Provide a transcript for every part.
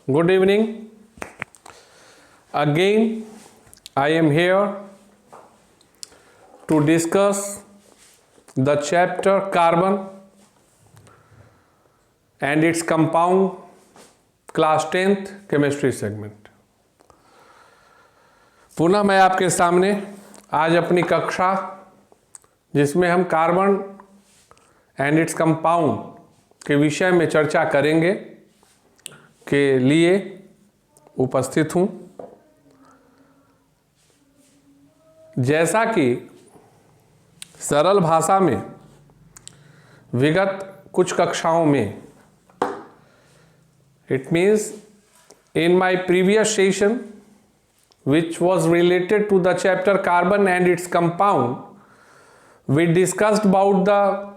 Good evening. Again, I am here to discuss the chapter carbon and its compound, class 10th chemistry segment. पुनः मैं आपके सामने आज अपनी कक्षा जिसमें हम कार्बन एंड इट्स कंपाउंड के विषय में चर्चा करेंगे के लिए उपस्थित हूँ। जैसा कि सरल भाषा में विगत कुछ कक्षाओं में it means in my previous session which was related to the chapter carbon and its compound, we discussed about the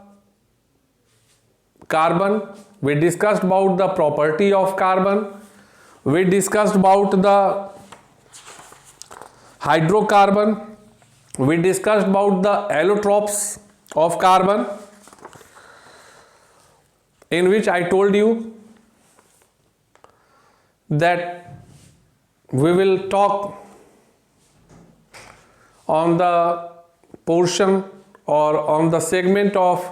carbon, we discussed about the property of carbon, we discussed about the hydrocarbon, we discussed about the allotropes of carbon, in which I told you that we will talk on the portion or on the segment of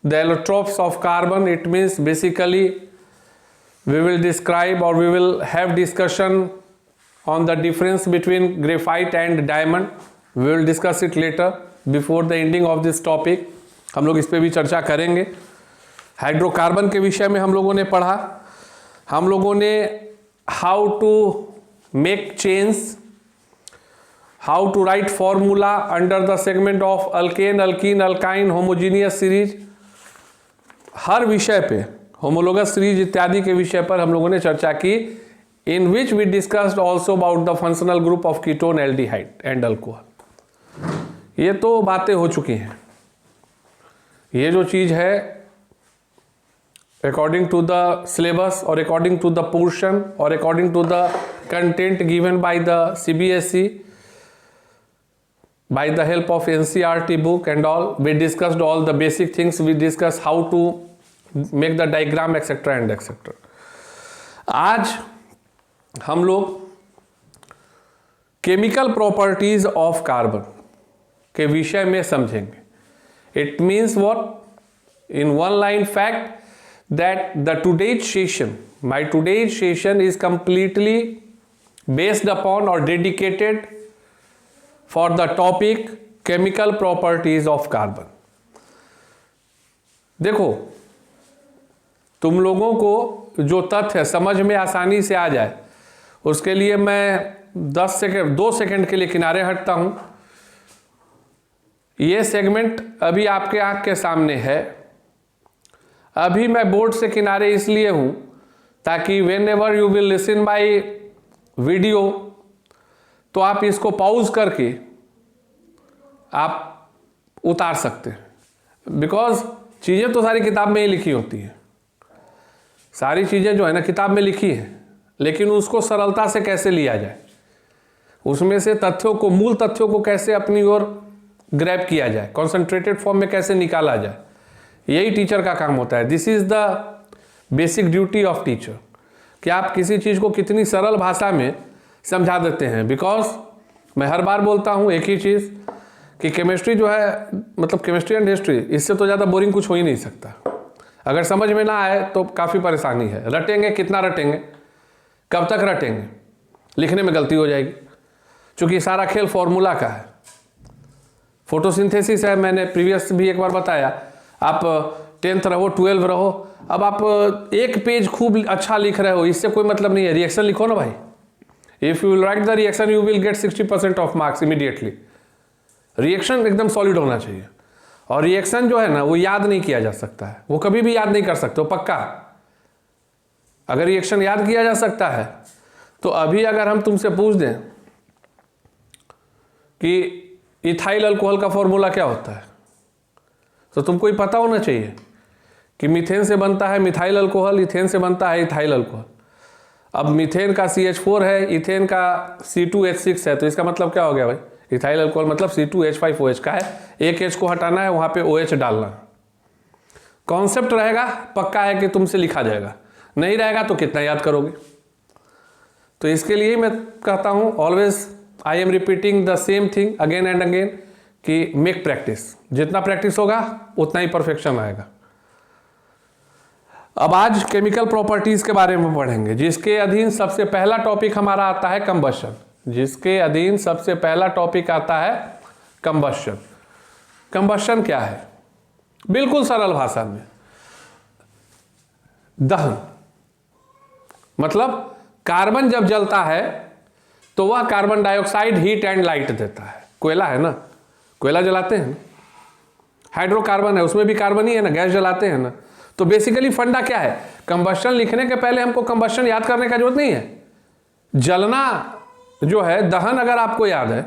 the allotropes of carbon. It means basically we will describe or we will have discussion on the difference between graphite and diamond. We will discuss it later before the ending of this topic. हम लोग इस पे भी चर्चा करेंगे। Hydrocarbon के विषय में हम लोगों ने पढ़ा, हम लोगों ने how to make chains, how to write formula under the segment of alkane, alkene, alkyne, homogeneous series, हर विषय पे होमोलोगस सीरीज इत्यादि के विषय पर हम लोगों ने चर्चा की, in which we discussed also about the functional group of ketone, aldehyde and alcohol. ये तो बातें हो चुकी हैं। ये जो चीज़ है according to the syllabus or according to the portion or according to the content given by the CBSE by the help of NCERT book and all, we discussed all the basic things. We discussed how to make the diagram etc and etc. आज हम लोग chemical properties of carbon के विषय में समझेंगे। It means what in one line fact that the today's session, my today's session is completely based upon or dedicated for the topic chemical properties of carbon. देखो, तुम लोगों को जो तथ्य समझ में आसानी से आ जाए उसके लिए मैं 2 सेकंड के लिए किनारे हटता हूं। ये सेगमेंट अभी आपके आंख के सामने है। अभी मैं बोर्ड से किनारे इसलिए हूं ताकि when ever you will listen my video तो आप इसको पॉज करके आप उतार सकते हैं। बिकॉज चीज़ें तो सारी किताब में ही लिखी होती हैं, सारी चीज़ें जो है ना किताब में लिखी हैं, लेकिन उसको सरलता से कैसे लिया जाए, उसमें से तथ्यों को, मूल तथ्यों को कैसे अपनी ओर ग्रैब किया जाए, कॉन्सेंट्रेटेड फॉर्म में कैसे निकाला जाए, यही टीचर का काम होता है। This is the basic duty of teacher कि आप किसी चीज़ को कितनी सरल भाषा में समझा देते हैं। बिकॉज मैं हर बार बोलता हूँ एक ही चीज़ कि केमिस्ट्री जो है, मतलब केमिस्ट्री एंड हिस्ट्री, इससे तो ज़्यादा बोरिंग कुछ हो ही नहीं सकता। अगर समझ में ना आए तो काफ़ी परेशानी है। रटेंगे, कितना रटेंगे, कब तक रटेंगे, लिखने में गलती हो जाएगी, क्योंकि सारा खेल फॉर्मूला का है। फोटोसिंथेसिस है, मैंने प्रीवियस भी एक बार बताया। आप 10th रहो, 12 रहो, अब आप एक पेज खूब अच्छा लिख रहे हो, इससे कोई मतलब नहीं है। रिएक्शन लिखो ना भाई। If you will write the reaction you will get 60% of marks immediately. Reaction एकदम सॉलिड होना चाहिए, और रिएक्शन जो है ना वो याद नहीं किया जा सकता है, वो कभी भी याद नहीं कर सकते हो पक्का। अगर रिएक्शन याद किया जा सकता है तो अभी अगर हम तुमसे पूछ दें कि इथाइल अल्कोहल का फॉर्मूला क्या होता है तो तुमको ही पता होना चाहिए कि मीथेन से बनता है मिथाइल अल्कोहल, इथेन से बनता है इथाइल अल्कोहल। अब मीथेन का CH4 है, इथेन का C2H6 है, तो इसका मतलब क्या हो गया भाई? इथाइल अल्कोहल मतलब C2H5OH का है। एक H को हटाना है, वहाँ पे OH डालना। कॉन्सेप्ट रहेगा, पक्का है कि तुमसे लिखा जाएगा। नहीं रहेगा तो कितना याद करोगे। तो इसके लिए मैं कहता हूँ always I am repeating the same thing again and again कि मेक प्रैक्टिस, जितना प्रैक्टिस होगा उतना ही परफेक्शन आएगा। अब आज केमिकल प्रॉपर्टीज के बारे में पढ़ेंगे, जिसके अधीन सबसे पहला टॉपिक हमारा आता है कंबशन। जिसके अधीन सबसे पहला टॉपिक आता है कंबशन। कंबशन क्या है? बिल्कुल सरल भाषा में दहन, मतलब कार्बन जब जलता है तो वह carbon dioxide heat and light देता है। कोयला है ना, कोयला जलाते हैं, हाइड्रोकार्बन है उसमें भी कार्बन ही है ना, गैस जलाते हैं ना। तो बेसिकली फंडा क्या है? कंबशन लिखने के पहले हमको कंबशन याद करने का जरूरत नहीं है। जलना जो है, दहन अगर आपको याद है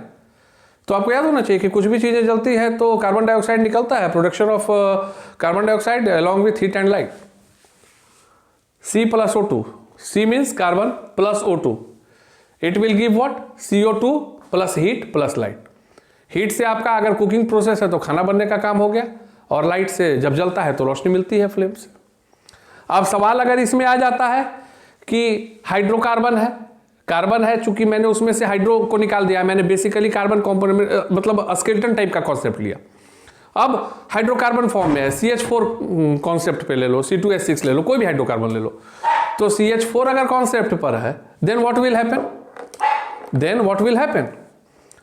तो आपको याद होना चाहिए कि कुछ भी चीजें जलती है तो कार्बन डाइऑक्साइड निकलता है, production of carbon dioxide along with heat and light. C+O2, C means carbon plus O2, it will give what? CO2 plus heat plus light। Heat से आपका अगर कुकिंग प्रोसेस है तो खाना बनने का काम हो गया, और लाइट से जब जलता है तो रोशनी मिलती है फ्लेम से। अब सवाल अगर इसमें आ जाता है कि हाइड्रोकार्बन है, कार्बन है, चूंकि मैंने उसमें से हाइड्रो को निकाल दिया, मैंने बेसिकली कार्बन कॉम्पोनेंट मतलब स्केलेटन टाइप का कॉन्सेप्ट लिया। अब हाइड्रोकार्बन फॉर्म में है, CH4 कॉन्सेप्ट पे ले लो, C2H6 ले लो, कोई भी हाइड्रोकार्बन ले लो। तो CH4 अगर कॉन्सेप्ट पर है then what will happen?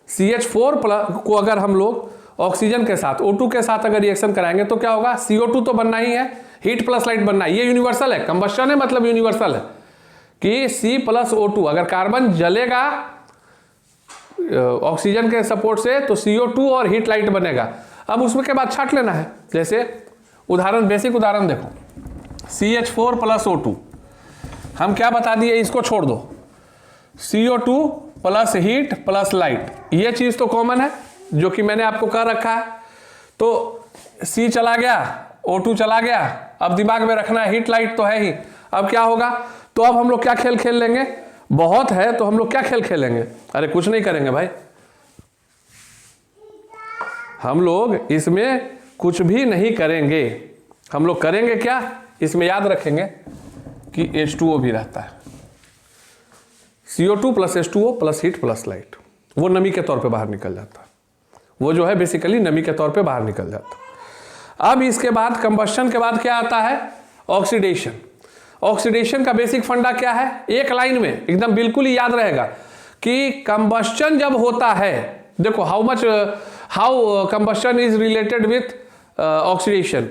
CH4 को अगर हम लोग ऑक्सीजन के साथ O2 के साथ अगर रिएक्शन कराएंगे तो क्या होगा? CO2 तो बनना ही है, हीट प्लस लाइट बनना है, ये यूनिवर्सल है। कंबशन है मतलब यूनिवर्सल है कि C+O2, अगर कार्बन जलेगा ऑक्सीजन के सपोर्ट से तो CO2 और हीट लाइट बनेगा। अब उसमें के बाद छाट लेना है। जैसे उदाहरण, बेसिक उदाहरण देखो, CH4+O2, हम क्या बता दिए, इसको छोड़ दो, CO2 plus heat plus light, ये चीज तो कॉमन है जो कि मैंने आपको कह रखा है। तो C चला गया, O2 चला गया, अब दिमाग में रखना है हीट लाइट तो है ही। अब क्या होगा? तो अब हम लोग क्या खेल खेल लेंगे? बहुत है तो हम लोग क्या खेल खेलेंगे? अरे कुछ नहीं करेंगे भाई, हम लोग इसमें कुछ भी नहीं करेंगे। हम लोग करेंगे क्या? इसमें याद रखेंगे कि H2O भी रहता है, CO2 plus H2O plus heat plus light, वो नमी के तौर पे बाहर निकल जाता है। वो जो है बेसिकली नमी के तौर पे बाहर निकल जाता है। अब इसके बाद कंबशन के बाद क्या आता है? ऑक्सीडेशन। ऑक्सीडेशन का बेसिक फंडा क्या है? एक लाइन में एकदम बिल्कुल ही याद रहेगा कि कंबशन जब होता है, देखो how combustion is related with oxidation.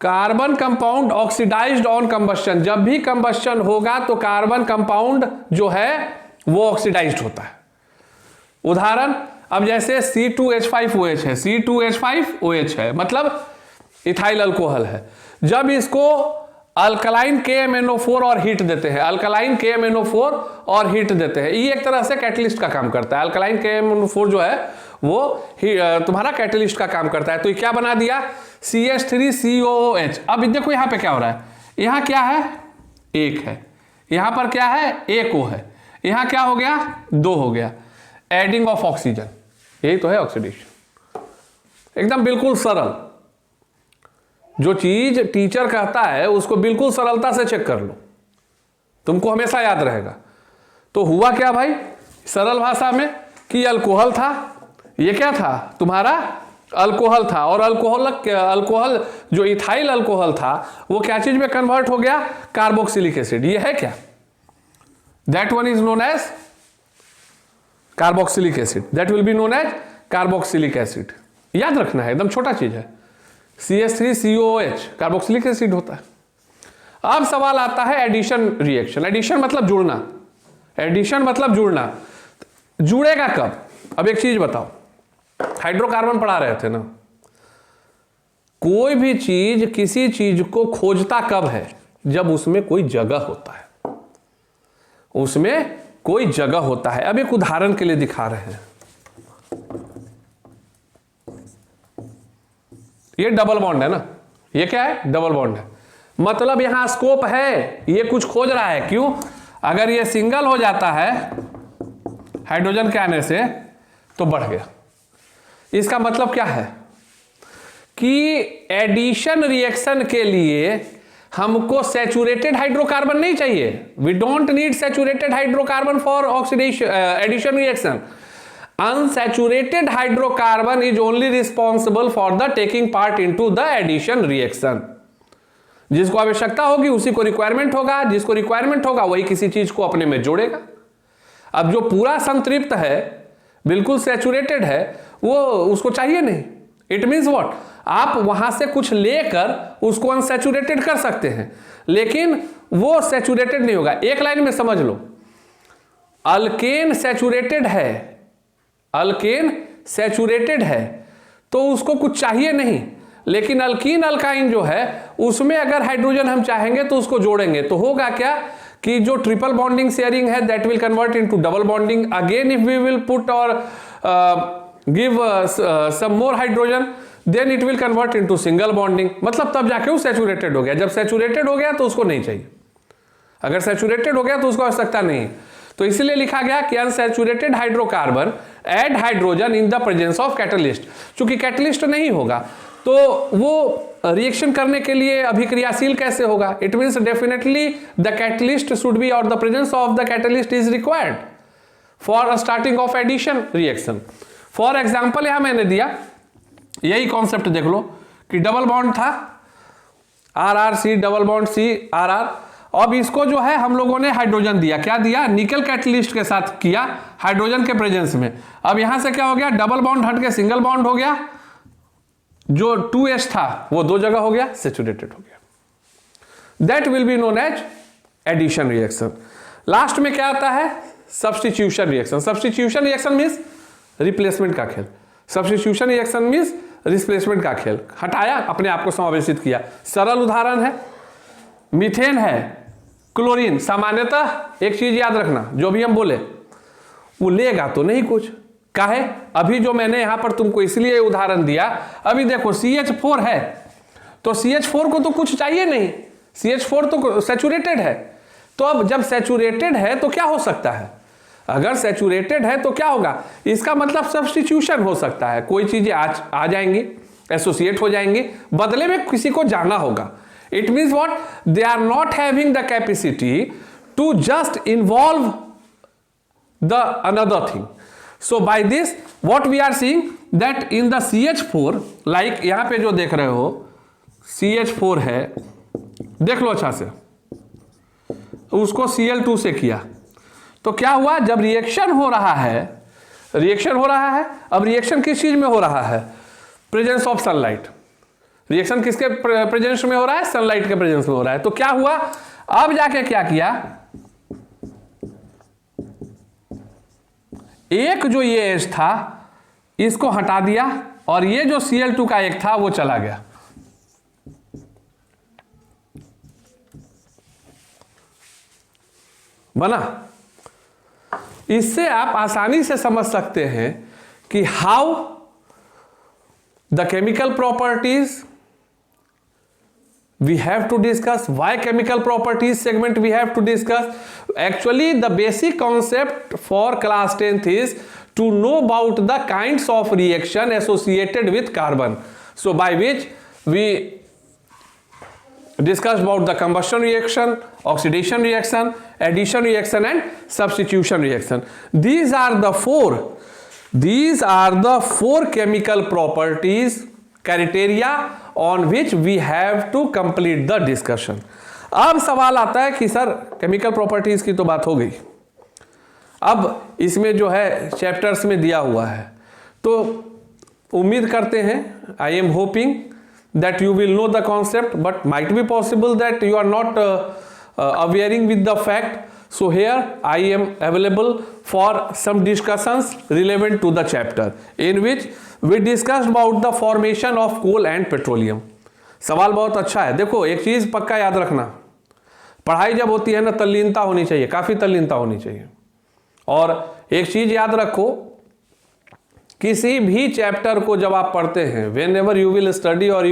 Carbon compound oxidised on combustion, जब भी कंबशन होगा तो कार्बन कंपाउंड जो है वो ऑक्सीडाइज्ड होता है। उदाहरण, अब जैसे C2H5OH है, C2H5OH है मतलब इथाइल अल्कोहल है। जब इसको अल्कलाइन KMnO4 और हीट देते हैं, अल्कलाइन KMnO4 और हीट देते हैं, ये एक तरह से कैटलिस्ट का काम करता है। अल्कलाइन KMnO4 जो है वो तुम्हारा कैटलिस्ट का काम करता है। तो ये क्या बना दिया? CH3COOH। अब देखो यहाँ पे क्या हो रहा है, यहाँ क्या है? एक है, यहाँ पर क्या है? एक O है, यहाँ क्या हो गया? दो हो गया, एडिंग ऑफ ऑक्सीजन। यही तो है ऑक्सीडेशन, एकदम बिल्कुल सरल। जो चीज टीचर कहता है उसको बिल्कुल सरलता से चेक कर लो, तुमको हमेशा याद रहेगा। तो हुआ क्या भाई सरल भाषा में कि अल्कोहल था, ये क्या था? तुम्हारा अल्कोहल था, और अल्कोहल जो इथाइल अल्कोहल था वो क्या चीज में कन्वर्ट हो गया? Carboxylic acid. ये है क्या? That one is known as carboxylic acid, that will be known as carboxylic acid. याद रखना है, एकदम छोटा चीज है। CH3COOH कार्बोक्सिलिक एसिड होता है। अब सवाल आता है एडिशन रिएक्शन। एडिशन मतलब जुड़ना, एडिशन मतलब जुड़ना। जुड़ेगा कब? अब एक चीज बताओ, हाइड्रोकार्बन पढ़ा रहे थे ना, कोई भी चीज किसी चीज को खोजता कब है? जब उसमें कोई जगह होता है, उसमें कोई जगह होता है। अब एक उदाहरण के लिए दिखा रहे हैं, ये डबल बॉन्ड है ना, ये क्या है? डबल बॉन्ड है, मतलब यहां स्कोप है, ये कुछ खोज रहा है। क्यों? अगर ये सिंगल हो जाता है हाइड्रोजन के आने से तो बढ़ गया। इसका मतलब क्या है कि एडिशन रिएक्शन के लिए हमको सैचुरेटेड हाइड्रोकार्बन नहीं चाहिए, we don't need saturated hydrocarbon for oxidation addition reaction. Unsaturated hydrocarbon is only responsible for the taking part into the addition reaction. जिसको आवश्यकता होगी उसी को रिक्वायरमेंट होगा, जिसको रिक्वायरमेंट होगा वही किसी चीज को अपने में जोड़ेगा. अब जो पूरा संतृप्त है, बिल्कुल सैचुरेटेड है, वो उसको चाहिए नहीं. इट मीन्स व्हाट, आप वहां से कुछ लेकर उसको अनसैचुरेटेड कर सकते हैं, लेकिन वो सैचुरेटेड नहीं होगा. एक लाइन में समझ लो, अल्केन सैचुरेटेड है, अल्केन सैचुरेटेड है तो उसको कुछ चाहिए नहीं, लेकिन अल्कीन अल्काइन जो है उसमें अगर हाइड्रोजन हम चाहेंगे तो उसको जोड़ेंगे तो होगा क्या कि जो ट्रिपल बॉन्डिंग शेयरिंग है that will convert into double bonding. Again if we will put or give some more hydrogen then it will convert into single bonding. मतलब तब जाके वो सैचुरेटेड हो गया. जब सैचुरेटेड हो गया तो उसको नहीं चाहिए, अगर सैचुरेटेड हो गया तो उसको आवश्यकता नहीं है. तो इसलिए लिखा गया कि unsaturated hydrocarbon add hydrogen in the presence of catalyst. चूंकि कैटलिस्ट नहीं होगा तो वो रिएक्शन करने के लिए अभिक्रियाशील कैसे होगा. It means definitely the catalyst should be or the presence of the catalyst is required for starting of addition reaction. For example यहां मैंने दिया, यही कॉन्सेप्ट देख लो कि डबल बॉन्ड था RR-C, डबल बॉन्ड C-RR. अब इसको जो है हम लोगों ने हाइड्रोजन दिया, क्या दिया, निकल कैटलिस्ट के साथ किया हाइड्रोजन के प्रेजेंस में. अब यहां से क्या हो गया, डबल बॉन्ड हट के सिंगल बॉन्ड हो गया, जो 2H था वो दो जगह हो गया, सैचुरेटेड हो गया. That will be known as addition reaction. Last में क्या आता है, substitution reaction. Substitution reaction means replacement का खेल. सब्स्टिट्यूशन रिएक्शन मींस रिप्लेसमेंट का खेल, हटाया अपने आप को समावेशित किया. सरल उदाहरण है, मीथेन है, क्लोरीन. सामान्यतः एक चीज याद रखना, जो भी हम बोले वो लेगा तो नहीं कुछ, काहे, अभी जो मैंने यहां पर तुमको इसलिए उदाहरण दिया, अभी देखो CH4 है तो CH4 को तो कुछ चाहिए नहीं, CH4 तो सैचुरेटेड है. तो अब जब सैचुरेटेड है तो क्या हो सकता है, अगर सैचुरेटेड है तो क्या होगा, इसका मतलब सब्स्टिट्यूशन हो सकता है. कोई चीजें आ जाएंगी, एसोसिएट हो जाएंगी, बदले में किसी को जाना होगा. It means what, they are not having the capacity to just involve the another thing. So by this what we are seeing that in the CH4, like यहां पे जो देख रहे हो CH4 है, देख लो अच्छा से, उसको Cl2 से किया तो क्या हुआ, जब रिएक्शन हो रहा है, रिएक्शन हो रहा है, अब रिएक्शन किस चीज में हो रहा है, प्रेजेंस ऑफ सनलाइट. रिएक्शन किसके प्रेजेंस में हो रहा है, सनलाइट के प्रेजेंस में हो रहा है. तो क्या हुआ, अब जाके क्या किया, एक जो ये एच था इसको हटा दिया और ये जो Cl2 का एक था वो चला गया. बना. इससे आप आसानी से समझ सकते हैं कि how the chemical properties we have to discuss, why chemical properties segment we have to discuss. Actually the basic concept for class 10th is to know about the kinds of reaction associated with carbon. So by which we discussed about the combustion reaction, oxidation reaction, addition reaction and substitution reaction. These are the four chemical properties criteria on which we have to complete the discussion. अब सवाल आता है कि sir chemical properties की तो बात हो गई, अब इसमें जो है चैप्टर्स में दिया हुआ है, तो उम्मीद करते हैं, I am hoping that you will know the concept, but might be possible that you are not awareing with the fact. So here I am available for some discussions relevant to the chapter in which we discussed about the formation of coal and petroleum. सवाल बहुत अच्छा है. देखो एक चीज पक्का याद रखना, पढ़ाई जब होती है ना तल्लीनता होनी चाहिए, काफी तल्लीनता होनी चाहिए. और एक चीज याद रखो, किसी भी चैप्टर को जब आप पढ़ते हैं, whenever you will study or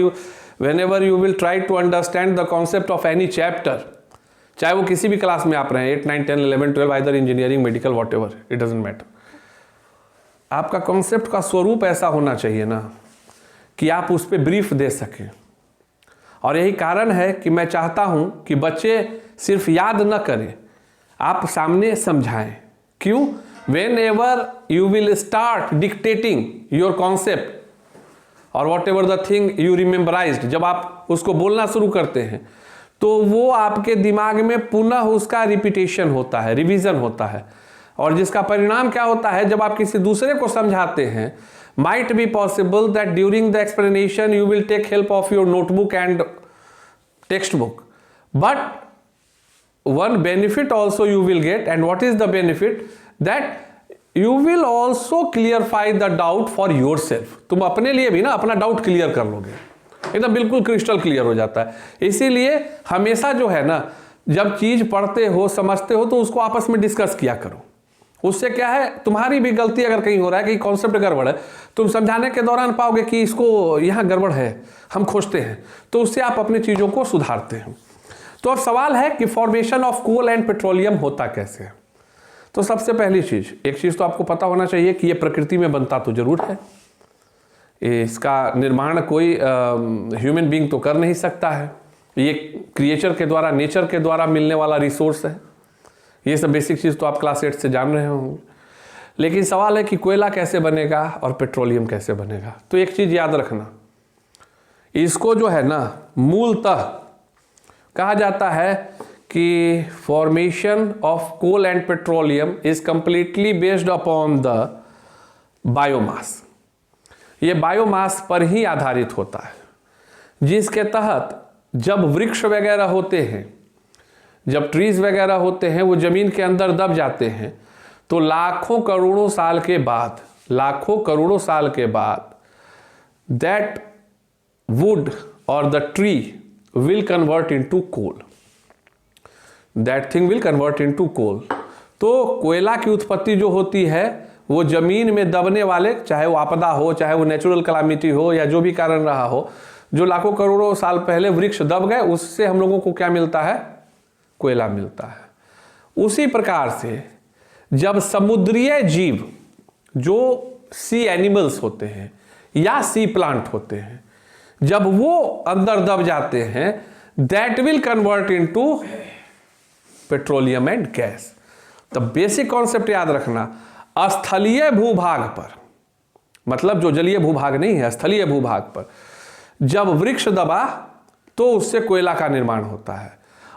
whenever you will try to understand the concept of any chapter, चाहे वो किसी भी क्लास में आप रहे, 8, 9, 10, 11, 12, either engineering, medical, what ever, it doesn't matter, आपका कॉन्सेप्ट का स्वरूप ऐसा होना चाहिए ना कि आप उस पर ब्रीफ दे सकें. और यही कारण है कि मैं चाहता हूं कि बच्चे सिर्फ याद न करें, आप सामने समझाएं। क्यों? whenever you will start dictating your concept और whatever the thing you memorized, जब आप उसको बोलना शुरू करते हैं तो वो आपके दिमाग में पुनः उसका रिपीटेशन होता है, रिवीजन होता है, और जिसका परिणाम क्या होता है, जब आप किसी दूसरे को समझाते हैं, might be possible that during the explanation you will take help of your notebook and textbook, but one benefit also you will get, and what is the benefit? That you will also clarify the doubt for yourself. तुम अपने लिए भी ना अपना doubt clear कर लोगे, एकदम बिल्कुल क्रिस्टल क्लियर हो जाता है। इसीलिए हमेशा जो है ना, जब चीज पढ़ते हो समझते हो तो उसको आपस में डिस्कस किया करो। उससे क्या है, तुम्हारी भी गलती अगर कहीं हो रहा है कि कॉन्सेप्ट गड़बड़ है, तुम समझाने के दौरान पाओगे कि इसको यहाँ गड़बड़ है, हम खोजते हैं, तो उससे आप अपनी चीज़ों को सुधारते हैं। तो अब सवाल है कि formation of coal and petroleum होता कैसे है। तो सबसे पहली चीज़, एक चीज़ तो आपको पता होना चाहिए कि ये प्रकृति में बनता तो जरूर है, इसका निर्माण कोई ह्यूमन बीइंग तो कर नहीं सकता है, ये क्रिएचर के द्वारा, नेचर के द्वारा मिलने वाला रिसोर्स है। ये सब बेसिक चीज़ तो आप क्लास 8 से जान रहे होंगे। लेकिन सवाल है कि कोयला कैसे बनेगा और पेट्रोलियम कैसे बनेगा। तो एक चीज़ याद रखना, इसको जो है ना मूलतः कहा जाता है कि formation of coal and petroleum is completely based upon the biomass. ये बायोमास पर ही आधारित होता है, जिसके तहत जब वृक्ष वगैरह होते हैं, जब ट्रीज वगैरह होते हैं, वो जमीन के अंदर दब जाते हैं, तो लाखों करोड़ों साल के बाद दैट वुड और the tree will convert into coal, that thing will convert into coal। तो कोयला की उत्पत्ति जो होती है वो जमीन में दबने वाले, चाहे वो आपदा हो, चाहे वो नेचुरल कैलामिटी हो, या जो भी कारण रहा हो, जो लाखों करोड़ों साल पहले वृक्ष दब गए, उससे हम लोगों को क्या मिलता है? कोयला मिलता है। उसी प्रकार से जब समुद्रीय जीव जो सी एनिमल्स होते हैं या सी प्लांट होते हैं, जब वो अंदर दब जाते हैं, that will convert into petroleum and gas. तो बेसिक कॉन्सेप्ट याद रखना, स्थलीय भूभाग पर, मतलब जो जलीय भूभाग नहीं है, स्थलीय भूभाग पर जब वृक्ष दबा तो उससे कोयला का निर्माण होता है,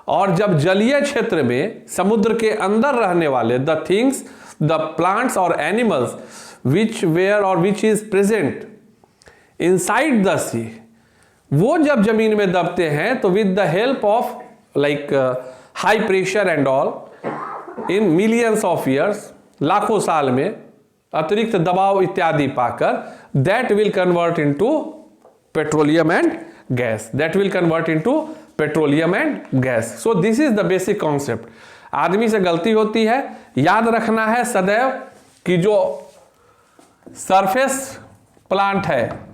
और जब जलीय क्षेत्र में समुद्र के अंदर रहने वाले the things, the plants or animals which were or which is present inside the sea, वो जब जमीन में दबते हैं तो with the help of like high pressure and all, in millions of years, लाखों साल में अतिरिक्त दबाव इत्यादि पाकर, that will convert into petroleum and gas, that will convert into petroleum and gas. So this is the basic concept. आदमी से गलती होती है, याद रखना है सदैव कि जो सरफेस प्लांट है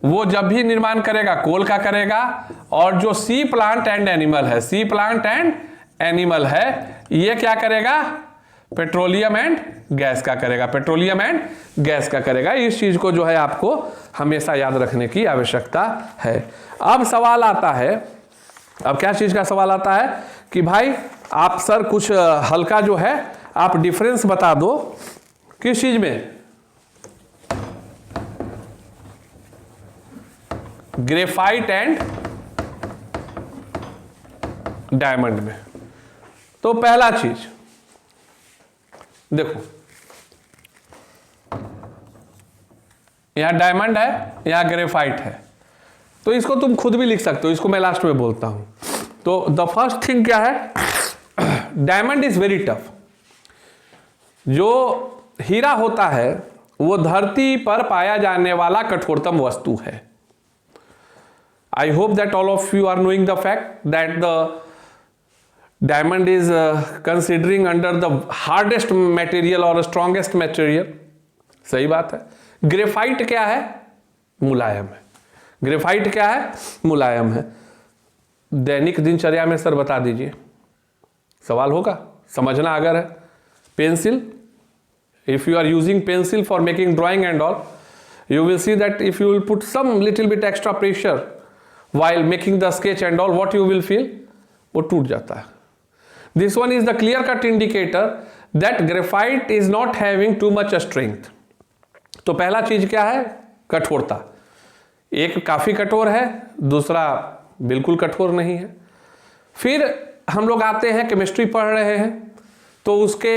वो जब भी निर्माण करेगा कोल का करेगा, और जो सी प्लांट एंड एनिमल है, सी प्लांट एंड एनिमल है, ये क्या करेगा? पेट्रोलियम एंड गैस का करेगा, पेट्रोलियम एंड गैस का करेगा। इस चीज को जो है आपको हमेशा याद रखने की आवश्यकता है। अब सवाल आता है, अब क्या चीज का सवाल आता है कि भाई आप सर कुछ हल्का जो है आप डिफरेंस बता दो, किस चीज में? ग्रेफाइट एंड डायमंड में। तो पहला चीज देखो, यहां डायमंड है, यहां ग्रेफाइट है, तो इसको तुम खुद भी लिख सकते हो, इसको मैं लास्ट में बोलता हूं। तो द फर्स्ट थिंग क्या है? Diamond is very tough. जो हीरा होता है वो धरती पर पाया जाने वाला कठोरतम वस्तु है। I hope that all of you are knowing the fact that the diamond is considering under the hardest material or strongest material। सही बात है। ग्रेफाइट क्या है? मुलायम है। ग्रेफाइट क्या है? मुलायम है। दैनिक दिनचर्या में सर बता दीजिए, सवाल होगा, समझना अगर है। Pencil, if you are using pencil for making drawing and all, you will see that if you will put some little bit extra pressure while making the sketch and all, what you will feel, वो टूट जाता है. This one is the clear cut indicator that graphite is not having too much strength. तो पहला चीज क्या है, कठोरता. एक काफी कठोर है, दूसरा बिल्कुल कठोर नहीं है. फिर हम लोग आते हैं, केमिस्ट्री पढ़ रहे हैं, तो उसके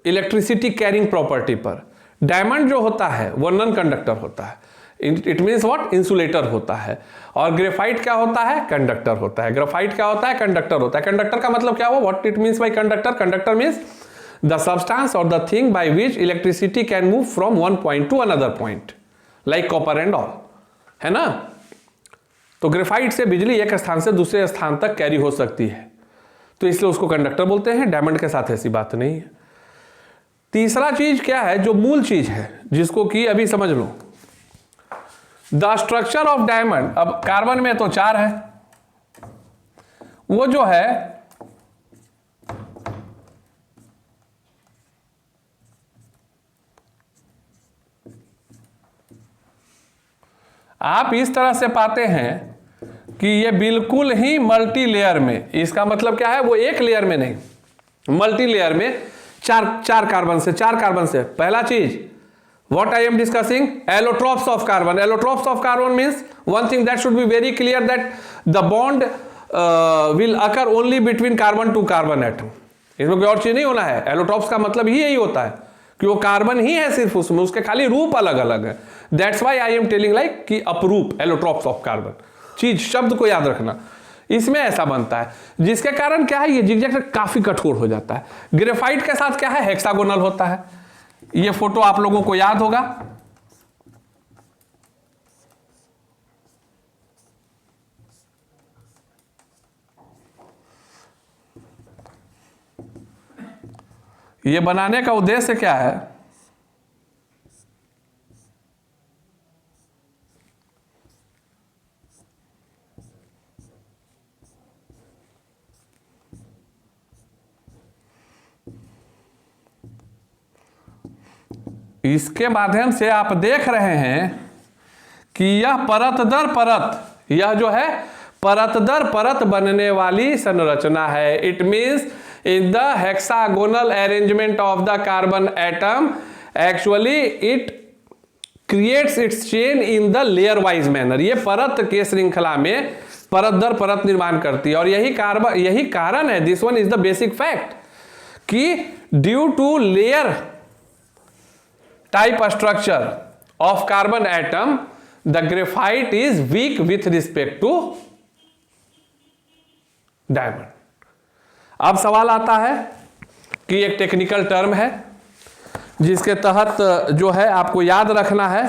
इलेक्ट्रिसिटी कैरिंग प्रॉपर्टी पर. डायमंड जो होता है वो नॉन कंडक्टर होता है. इट मीन्स व्हाट, इंसुलेटर होता है. और ग्रेफाइट क्या होता है, कंडक्टर होता है. ग्रेफाइट क्या होता है, कंडक्टर होता है. कंडक्टर का मतलब क्या हुआ, what it means by conductor. Conductor means the substance or the thing by which electricity can move from one point to another point, like copper and all, है ना. तो ग्रेफाइट से बिजली एक स्थान से दूसरे स्थान तक कैरी हो सकती है, तो इसलिए उसको कंडक्टर बोलते हैं. डायमंड के साथ ऐसी बात नहीं है. तीसरा चीज क्या है, जो मूल चीज है, जिसको कि अभी समझ लो, द स्ट्रक्चर ऑफ डायमंड. अब कार्बन में तो 4 है, वो जो है आप इस तरह से पाते हैं कि ये बिल्कुल ही मल्टी लेयर में. इसका मतलब क्या है, वो एक लेयर में नहीं, मल्टी लेयर में चार कार्बन से. पहला चीज what I am discussing, allotropes of carbon. Allotropes of carbon means one thing that should be very clear, that the bond will occur only between carbon to carbon atom. इसमें कोई और चीज नहीं होना है. एलोट्रॉप्स का मतलब ही यही होता है कि वो कार्बन ही है सिर्फ, उसमें उसके खाली रूप अलग अलग है. That's why I am telling like कि अपरूप, एलोट्रॉप्स ऑफ कार्बन. चीज, शब्द को याद रखना, इसमें ऐसा बनता है, जिसके कारण क्या है, ये जिगजैग काफी कठोर हो जाता है. ग्रेफाइट के साथ क्या है, हेक्सागोनल होता है. ये फोटो आप लोगों को याद होगा. ये बनाने का उद्देश्य क्या है, इसके माध्यम से आप देख रहे हैं कि यह परत दर परत, यह जो है परत दर परत बनने वाली संरचना है. It means in the hexagonal arrangement of the carbon atom, actually it creates it's chain in the layer wise manner. ये परत के श्रृंखला में परत दर परत निर्माण करती है. और यही कारण है, this one is the basic fact, कि due to layer type structure of carbon atom, the graphite is weak with respect to diamond. अब सवाल आता है कि एक टेक्निकल टर्म है जिसके तहत जो है आपको याद रखना है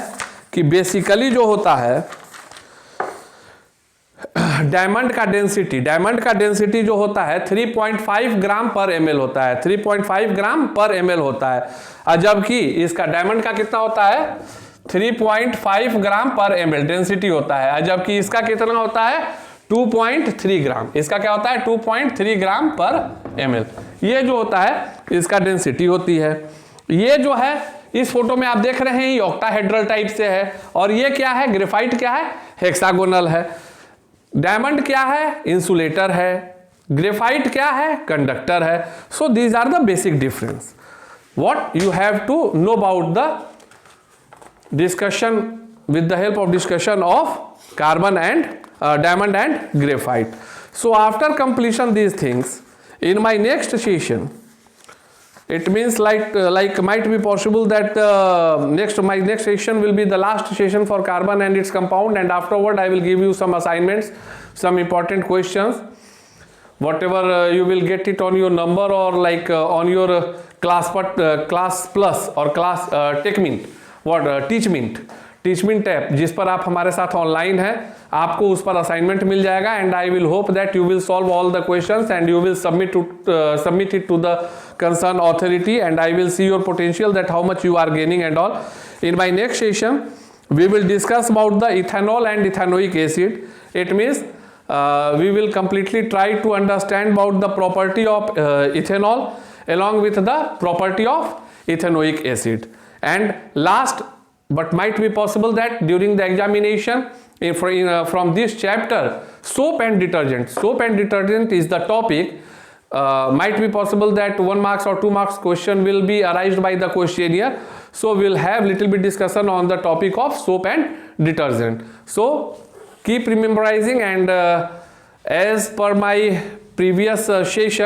कि बेसिकली जो होता है डायमंड का डेंसिटी जो होता है 3.5 ग्राम पर ml होता है. 3.5 ग्राम पर ml होता है. जबकि इसका डायमंड का कितना होता है, 3.5 ग्राम पर ml डेंसिटी होता है. जबकि इसका कितना होता है, 2.3 ग्राम. इसका क्या होता है, 2.3 ग्राम पर ml. ये जो होता है इसका डेंसिटी होती है. ये जो है इस फोटो में आप देख रहे हैं, ये ऑक्टाहेड्रल टाइप से है. और ये क्या है, ग्रेफाइट क्या है, हेक्सागोनल है. डायमंड क्या है, इंसुलेटर है. ग्रेफाइट क्या है, कंडक्टर है. So these are the basic difference. What you have to know about the discussion with the help of discussion of carbon and diamond and graphite. So after completion these things, in my next session, it means like might be possible that my next session will be the last session for carbon and its compound, and afterward I will give you some assignments, some important questions, whatever you will get it on your number or like on your class plus or class Teachmint app जिस पर आप हमारे साथ online हैं, आपको उस पर assignment मिल जाएगा. And I will hope that you will solve all the questions and you will submit it to the concerned authority, and I will see your potential, that how much you are gaining and all. In my next session we will discuss about the ethanol and ethanoic acid. It means we will completely try to understand about the property of ethanol along with the property of ethanoic acid. And last, but might be possible that during the examination from this chapter, soap and detergent. Soap and detergent is the topic. Might be possible that 1 marks or 2 marks question will be arised by the questionnaire. So we'll have little bit discussion on the topic of soap and detergent. So keep memorizing, and as per my previous session,